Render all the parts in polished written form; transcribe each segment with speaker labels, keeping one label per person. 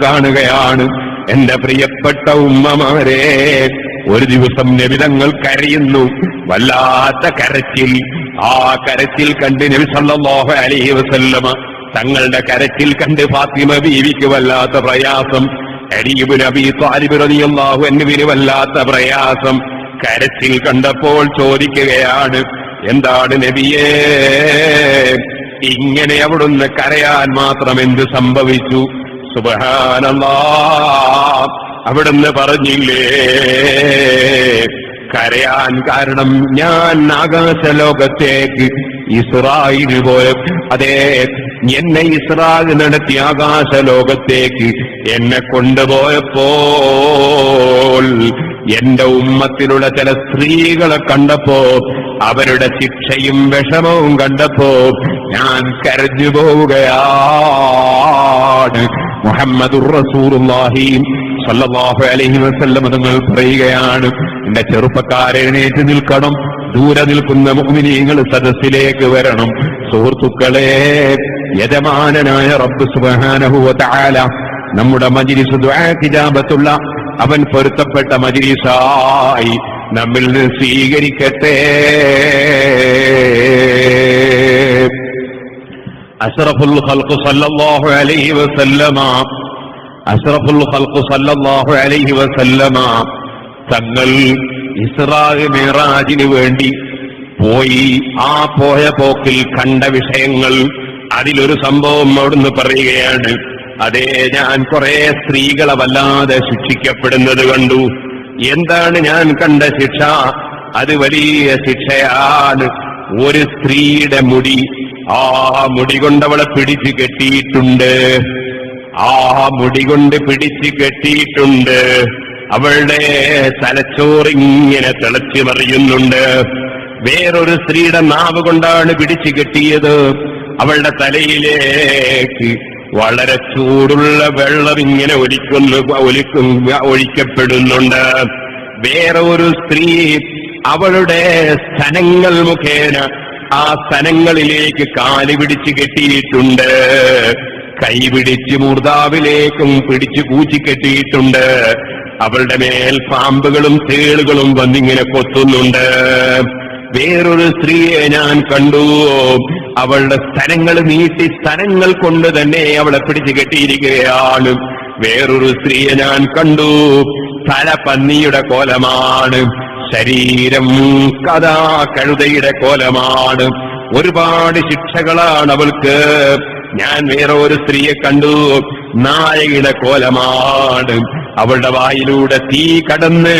Speaker 1: കാണുകയാണ്. എന്റെ പ്രിയപ്പെട്ട ഉമ്മമാരെ, ഒരു ദിവസം നബി തങ്ങൾ കരയുന്നു, വല്ലാത്ത കരച്ചിൽ. ആ കരച്ചിൽ കണ്ട് നബി സല്ലല്ലാഹു അലൈഹി വസല്ലമ തങ്ങളുടെ കരച്ചിൽ കണ്ട് ഫാത്തിമ ബീവിക്ക് വല്ലാത്ത പ്രയാസം, അലി ഇബ്നു അബീ ത്വാലിബ് റളിയല്ലാഹു അൻഹുവിന് വല്ലാത്ത പ്രയാസം. കരച്ചിൽ കണ്ടപ്പോൾ ചോദിക്കുകയാണ്, എന്താണ് നബിയേ ഇങ്ങനെ അവിടുന്ന് കരയാൻ മാത്രം എന്ത് സംഭവിച്ചു? സുബ്ഹാനല്ലാഹ്, അവിടുന്ന് പറഞ്ഞില്ലേ കരയാൻ കാരണം ഞാൻ ആകാശലോകത്തേക്ക് ഇസ്രായിൽ പോയ, അതെ എന്നെ ഇസ്രായിൽ നടത്തി ആകാശലോകത്തേക്ക് എന്നെ കൊണ്ടുപോയപ്പോൾ എന്റെ ഉമ്മത്തിലുള്ള ചില സ്ത്രീകളെ കണ്ടപ്പോ, അവരുടെ ശിക്ഷയും വിഷമവും കണ്ടപ്പോ ഞാൻ കരഞ്ഞു പോവുകയാണ്. മുഹമ്മദുർ റസൂലുള്ളാഹി സ്വല്ലല്ലാഹു അലൈഹി വസല്ലം തങ്ങൾ പറയുകയാണ്, എന്റെ ചെറുപ്പക്കാരെ എഴുന്നേറ്റ് നിൽക്കണം, ദൂരെ നിൽക്കുന്ന മുഅ്മിനീങ്ങൾ സദസ്സിലേക്ക് വരണം. സുഹൃത്തുക്കളെ, യജമാനനായ റബ്ബ് സുബ്ഹാനഹു വ തആല നമ്മുടെ മജ്ലിസ് ദുആ ഇജാബത്തുള്ള അവൻ പൊരുത്തപ്പെട്ട മജ്ലിസായി നമ്മിൽ നിന്ന് സ്വീകരിക്കട്ടെ. അഷ്റഫുൽ ഖൽഖ് സല്ലല്ലാഹു അലൈഹി വസല്ലമ തങ്ങൾ ഇസ്റാ മിഅ്റാജിന് വേണ്ടി പോയി. ആ പോയ പോക്കിൽ കണ്ട വിഷയങ്ങൾ, അതിലൊരു സംഭവം അവിടുന്ന് പറയുകയാണ്. അതേ, ഞാൻ കുറെ സ്ത്രീകളെ വല്ലാതെ ശിക്ഷിക്കപ്പെടുന്നത് കണ്ടു. എന്താണ് ഞാൻ കണ്ട ശിക്ഷ? അത് വലിയ ശിക്ഷയാണ്. ഒരു സ്ത്രീയുടെ മുടി, ആ മുടി കൊണ്ടവളെ പിടിച്ചു കെട്ടിയിട്ടുണ്ട്. ആ മുടി കൊണ്ട് പിടിച്ചു കെട്ടിയിട്ടുണ്ട്. അവളുടെ തലച്ചോറിങ്ങനെ തിളച്ചു മറിയുന്നുണ്ട്. വേറൊരു സ്ത്രീയുടെ നാവ് കൊണ്ടാണ് പിടിച്ചു കെട്ടിയത്. അവളുടെ തലയിലേക്ക് വളരെ ചൂടുള്ള വെള്ളം ഇങ്ങനെ ഒഴിക്കപ്പെടുന്നുണ്ട്. വേറെ ഒരു സ്ത്രീ അവളുടെ സ്തനങ്ങൾ മുഖേന ആ സ്തനങ്ങളിലേക്ക് കാല് പിടിച്ച് കെട്ടിയിട്ടുണ്ട്. കൈ പിടിച്ച് മൂർധാവിലേക്കും പിടിച്ച് കൂച്ചിക്കെട്ടിയിട്ടുണ്ട്. അവളുടെ മേൽ പാമ്പുകളും തേളുകളും വന്നിങ്ങനെ കൊത്തുന്നുണ്ട്. വേറൊരു സ്ത്രീയെ ഞാൻ കണ്ടു, അവളുടെ സ്തനങ്ങൾ നീട്ടി സ്തനങ്ങൾ കൊണ്ട് തന്നെ അവളെ പിടിച്ചു കെട്ടിയിരിക്കുകയാണ്. വേറൊരു സ്ത്രീയെ ഞാൻ കണ്ടു, തല പന്നിയുടെ കോലമാണ്, ശരീരം കഥാ കഴുതയുടെ കോലമാണ്. ഒരുപാട് ശിക്ഷകളാണ് അവൾക്ക്. ഞാൻ വേറെ ഒരു സ്ത്രീയെ കണ്ടു, നായയുടെ കോലമാണ്. അവളുടെ വായിലൂടെ തീ കടന്ന്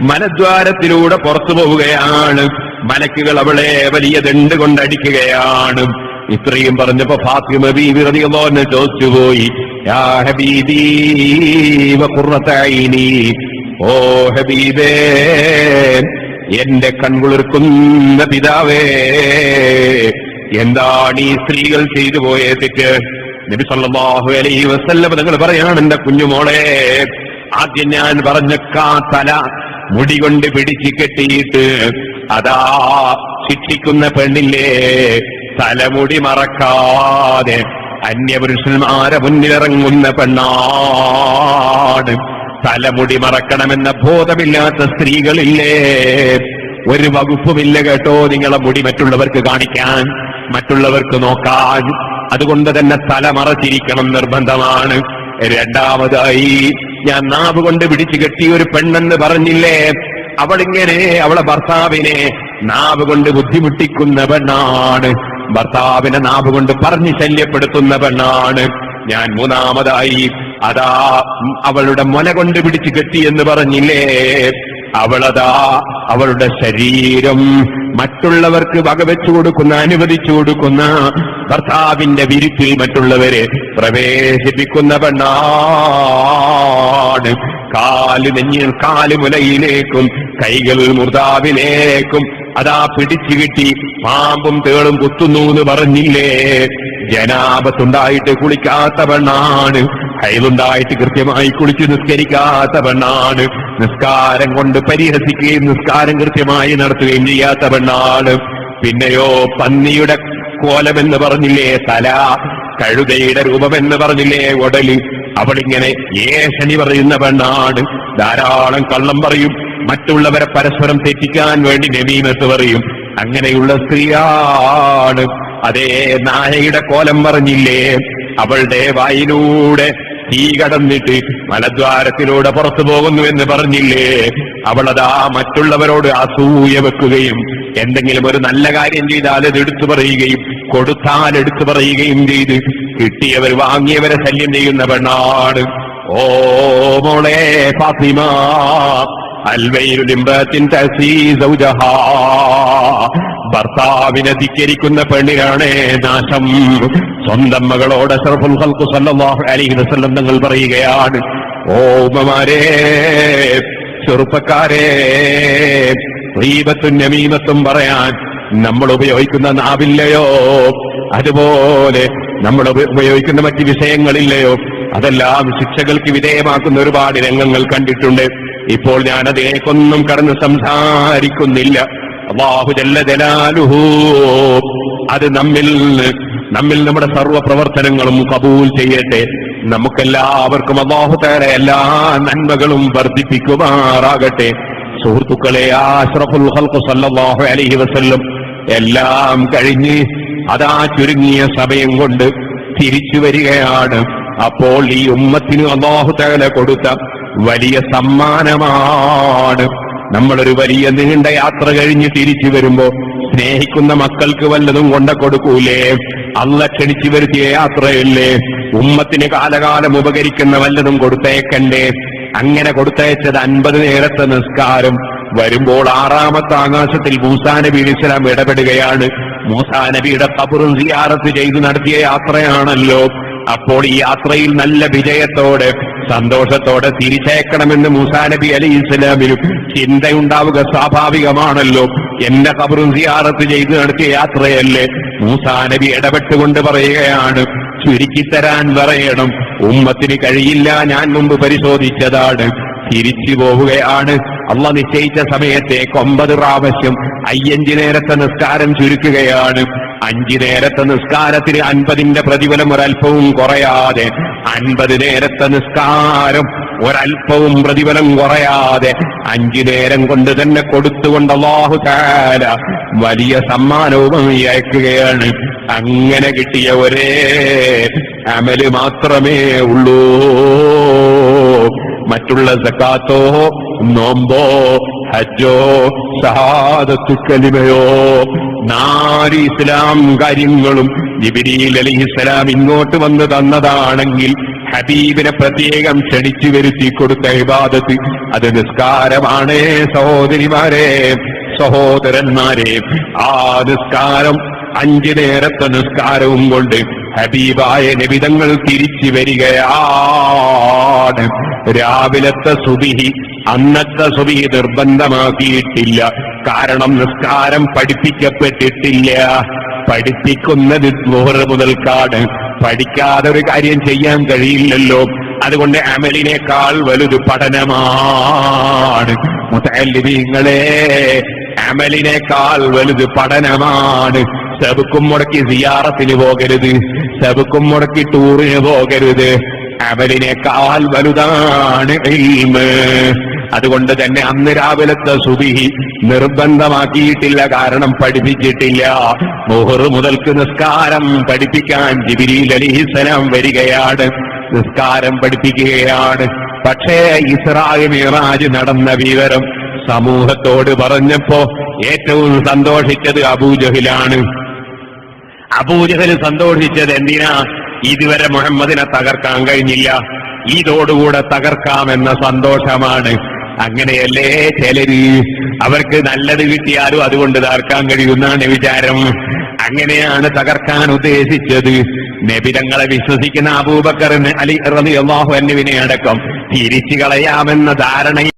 Speaker 1: മലദ്വാരത്തിലൂടെ പുറത്തു പോവുകയാണ്. മലക്കുകൾ അവളെ വലിയ ദണ്ട് കൊണ്ടടിക്കുകയാണ്. ഇത്രയും പറഞ്ഞപ്പോ ഫാത്തിമ ബീവി റളിയല്ലാഹു അൻഹ ചോദിച്ചുപോയി, യാ ഹബീബി വ ഖുർറത ഐനി, ഓ ഹബീബേ, എന്റെ കൺകുളിർക്കുന്ന പിതാവേ, എന്താണ് ഈ സ്ത്രീകൾ ചെയ്തു പോയ തെറ്റ്? നബി സല്ലല്ലാഹു അലൈഹി വസല്ലം തങ്ങൾ പറയാണ്, എന്റെ കുഞ്ഞുമോളെ, ആദ്യം ഞാൻ പറഞ്ഞ തല മുടി കൊണ്ട് പിടിച്ചു കെട്ടിയിട്ട് അതാ ശിക്ഷിക്കുന്ന പെണ്ണില്ലേ, തലമുടി മറക്കാതെ അന്യപുരുഷന്മാരെ മുന്നിലിറങ്ങുന്ന പെണ്ണാണ്. തലമുടി മറക്കണമെന്ന ബോധമില്ലാത്ത സ്ത്രീകളില്ലേ, ഒരു വകുപ്പുമില്ല കേട്ടോ നിങ്ങളെ മുടി മറ്റുള്ളവർക്ക് കാണിക്കാൻ, മറ്റുള്ളവർക്ക് നോക്കാൻ. അതുകൊണ്ട് തന്നെ തല മറച്ചിരിക്കണം, നിർബന്ധമാണ്. രണ്ടാമതായി, ഞാൻ നാവ് കൊണ്ട് പിടിച്ചു കെട്ടിയ ഒരു പെണ്ണെന്ന് പറഞ്ഞില്ലേ, അവളിങ്ങനെ അവളെ ഭർത്താവിനെ നാവ് കൊണ്ട് ബുദ്ധിമുട്ടിക്കുന്ന പെണ്ണാണ്. ഭർത്താവിനെ നാവ് കൊണ്ട് പറഞ്ഞ് ശല്യപ്പെടുത്തുന്ന പെണ്ണാണ്. ഞാൻ മൂന്നാമതായി, അതാ അവളുടെ മുല കൊണ്ട് പിടിച്ചു കെട്ടി എന്ന് പറഞ്ഞില്ലേ, അവളതാ അവളുടെ ശരീരം മറ്റുള്ളവർക്ക് വകവെച്ചു കൊടുക്കുന്ന, അനുവദിച്ചു കൊടുക്കുന്ന ഭർത്താവിന്റെ വിരുപ്പിൽ മറ്റുള്ളവരെ പ്രവേശിപ്പിക്കുന്ന പെണ്ണാണ്. കാല് മുലയിലേക്കും കൈകൾ മുർദാവിലേക്കും അതാ പിടിച്ചു കിട്ടി പാമ്പും തേളും കുത്തുന്നു എന്ന് പറഞ്ഞില്ലേ. ജനാപത്തുണ്ടായിട്ട് കുളിക്കാത്ത പെണ്ണാണ്. ഹൈലുണ്ടായിട്ട് കൃത്യമായി കുളിച്ച് നിസ്കരിക്കാത്ത പെണ്ണാണ്. നിസ്കാരം കൊണ്ട് പരിഹസിക്കുകയും നിസ്കാരം കൃത്യമായി നടത്തുകയും ചെയ്യാത്ത പെണ്ണാണ്. പിന്നെയോ പന്നിയുടെ കോലമെന്ന് പറഞ്ഞില്ലേ, തല, കഴുതയുടെ രൂപമെന്ന് പറഞ്ഞില്ലേ, ഉടല്, അവളിങ്ങനെ ഏഷണി പറയുന്ന പെണ്ണാണ്. ധാരാളം കള്ളം പറയും, മറ്റുള്ളവരെ പരസ്പരം തെറ്റിക്കാൻ വേണ്ടി നമീമത്ത് പറയും. അങ്ങനെയുള്ള സ്ത്രീയാണ്. അതേ നായയുടെ കോലം പറഞ്ഞില്ലേ, അവളുടെ വായിലൂടെ തീ കടന്നിട്ട് മലദ്വാരത്തിലൂടെ പുറത്തു പോകുന്നു എന്ന് പറഞ്ഞില്ലേ, അവളതാ മറ്റുള്ളവരോട് അസൂയ വെക്കുകയും എന്തെങ്കിലും ഒരു നല്ല കാര്യം ചെയ്താൽ അത് എടുത്തു പറയുകയും കൊടുത്താൽ എടുത്തു പറയുകയും ചെയ്ത് കിട്ടിയവർ വാങ്ങിയവരെ ശല്യം ചെയ്യുന്ന പെണ്ണാണ്. ഓ മോളെ ഫാത്തിമ, ഭർത്താവിനെ ധിക്കരിക്കുന്ന പെണ്ണിനാണ് നാശം. സ്വന്തം മകളോട് അഷ്റഫുൽ ഖൽഖ് സല്ലല്ലാഹു അലൈഹി വസല്ലം തങ്ങൾ പറയുകയാണ്, ഓ ഉമ്മമാരെ, ചെറുപ്പക്കാരെ, ഗീബത്തും നമീമത്തും പറയാൻ നമ്മൾ ഉപയോഗിക്കുന്ന നാവില്ലയോ, അതുപോലെ നമ്മൾ ഉപയോഗിക്കുന്ന മറ്റ് വിഷയങ്ങളില്ലയോ, അതെല്ലാം ശിക്ഷകൾക്ക് വിധേയമാക്കുന്ന ഒരുപാട് രംഗങ്ങൾ കണ്ടിട്ടുണ്ട്. ഇപ്പോൾ ഞാൻ അതിലേക്കൊന്നും കടന്ന് സംസാരിക്കുന്നില്ല. അല്ലാഹു ജല്ല ജലാലുഹു അത് നമ്മിൽ നമ്മുടെ സർവ്വ പ്രവർത്തനങ്ങളും കബൂൽ ചെയ്യട്ടെ. നമുക്കെല്ലാവർക്കും അല്ലാഹു തആല എല്ലാ നന്മകളും വർദ്ധിപ്പിക്കുമാറാകട്ടെ. സുഹൃത്തുക്കളെ, അഷ്റഫുൽ ഖൽഖ് സല്ലല്ലാഹു അലൈഹി വസല്ലം എല്ലാം കഴിഞ്ഞ് അതാ ചുരുങ്ങിയ സമയം കൊണ്ട് തിരിച്ചു വരികയാണ്. അപ്പോൾ ഈ ഉമ്മത്തിന് അല്ലാഹു തആല കൊടുത്ത വലിയ സമ്മാനമാണ്. നമ്മളൊരു വലിയ നീണ്ട യാത്ര കഴിഞ്ഞ് തിരിച്ചു വരുമ്പോ സ്നേഹിക്കുന്ന മക്കൾക്ക് വല്ലതും കൊണ്ട കൊടുക്കൂലേ? അല്ലാഹ് ക്ഷണിച്ചു വരുത്തിയ യാത്രയല്ലേ? ഉമ്മത്തിന് കാലകാലം ഉപകരിക്കുന്ന വല്ലതും കൊടുത്തയക്കണ്ടേ? അങ്ങനെ കൊടുത്തയച്ചത് 50 നേരത്തെ നിസ്കാരം. വരുമ്പോൾ 6ാമത്തെ ആകാശത്തിൽ മൂസാ നബി അലൈഹിസ്സലാം ഇടപെടുകയാണ്. മൂസാ നബിയുടെ ഖബറും സിയാറത്ത് ചെയ്തു നടത്തിയ യാത്രയാണല്ലോ. അപ്പോൾ ഈ യാത്രയിൽ നല്ല വിജയത്തോടെ സന്തോഷത്തോടെ തിരിച്ചയക്കണമെന്ന് മൂസാ നബി അലൈഹിസ്സലാമിനും ചിന്തയുണ്ടാവുക സ്വാഭാവികമാണല്ലോ. എന്റെ ഖബറും സിയാറത്ത് ചെയ്തു നടത്തിയ യാത്രയല്ലേ? മൂസാ നബി ഇടപെട്ടുകൊണ്ട് പറയുകയാണ്, ചുരുക്കിത്തരാൻ പറയണം, ഉമ്മത്തിന് കഴിയില്ല, ഞാൻ മുമ്പ് പരിശോധിച്ചതാണ്. തിരിച്ചു പോവുകയാണ്. അല്ലാഹ് നിശ്ചയിച്ച സമയത്തേക്ക് 9 പ്രാവശ്യം 5 നേരത്തെ നിസ്കാരം ചുരുക്കുകയാണ്. 5 നേരത്തെ നിസ്കാരത്തിന് 50ന്റെ പ്രതിഫലം ഒരൽപ്പവും കുറയാതെ, 50 നേരത്തെ നിസ്കാരം ഒരൽപ്പവും പ്രതിഫലം കുറയാതെ 5 നേരം കൊണ്ട് തന്നെ കൊടുത്തുകൊണ്ട് അല്ലാഹു തആല വലിയ സമ്മാനവും അയക്കുകയാണ്. അങ്ങനെ കിട്ടിയ ഒരേ അമല് മാത്രമേ ഉള്ളൂ. മറ്റുള്ള സക്കാത്തോ നോമ്പോ ഹജ്ജോ ഷഹാദത്തു കലിമയോ 4 ഇസ്ലാം കാര്യങ്ങളും ജിബ്രീൽ അലൈഹിസ്സലാം ഇങ്ങോട്ട് വന്ന് തന്നതാണെങ്കിൽ ഹബീബിനെ പ്രത്യേകം ക്ഷണിച്ചു വരുത്തി കൊടുത്ത ഇബാദത്ത് അത് നിസ്കാരമാണ്. സഹോദരിമാരെ, സഹോദരന്മാരെ, ആ നിസ്കാരം 5 നേരത്തെ നിസ്കാരവും കൊണ്ട് ഹബീബായ നബിതങ്ങൾ തിരിച്ചു വരികയാണ്. രാവിലത്തെ സുബിഹി അന്നത്തെ സുബിഹി നിർബന്ധമാക്കിയിട്ടില്ല. കാരണം നിസ്കാരം പഠിപ്പിക്കപ്പെട്ടിട്ടില്ല. പഠിപ്പിക്കുന്നത് ളുഹർ മുതൽക്കാണ്. പഠിക്കാതെ ഒരു കാര്യം ചെയ്യാൻ കഴിയില്ലല്ലോ. അതുകൊണ്ട് അമലിനേക്കാൾ വലുത് പഠനമാണ്. മുതഅല്ലിമീങ്ങളെ, അമലിനേക്കാൾ വലുത് പഠനമാണ്. സബക്കും മുടക്കി സിയാറത്തിന് പോകരുത്, സബക്കും മുടക്കി ടൂറിന് പോകരുത്. അമലിനേക്കാൾ വലുതാണ് ഇൽമ്. അതുകൊണ്ട് തന്നെ അന്ന് രാവിലത്തെ സുബിഹി നിർബന്ധമാക്കിയിട്ടില്ല, കാരണം പഠിപ്പിച്ചിട്ടില്ല. ളുഹർ മുതൽക്ക് നിസ്കാരം പഠിപ്പിക്കാൻ ജിബ്രീൽ അലൈഹിസ്സലാം വരികയാണ്, നിസ്കാരം പഠിപ്പിക്കുകയാണ്. പക്ഷേ ഇസ്രാ മിഅ്റാജ് നടന്ന വിവരം സമൂഹത്തോട് പറഞ്ഞപ്പോ ഏറ്റവും സന്തോഷിച്ചത് അബൂജഹലാണ്. അബൂജഹൽ സന്തോഷിച്ചത് എന്തിനാ? ഇതുവരെ മുഹമ്മദിനെ തകർക്കാൻ കഴിഞ്ഞില്ല, ഇതോടുകൂടെ തകർക്കാമെന്ന സന്തോഷമാണ്. അങ്ങനെയല്ലേ ചിലര്, അവർക്ക് നല്ലത് കിട്ടിയാലും അതുകൊണ്ട് തകർക്കാൻ കഴിയുമെന്നാണ് വിചാരം. അങ്ങനെയാണ് തകർക്കാൻ ഉദ്ദേശിച്ചത്. നബിതങ്ങളെ വിശ്വസിക്കുന്ന അബൂബക്കർ അലി റളിയല്ലാഹു അൻഹുവിനെ അടക്കം തിരിച്ചു കളയാമെന്ന ധാരണ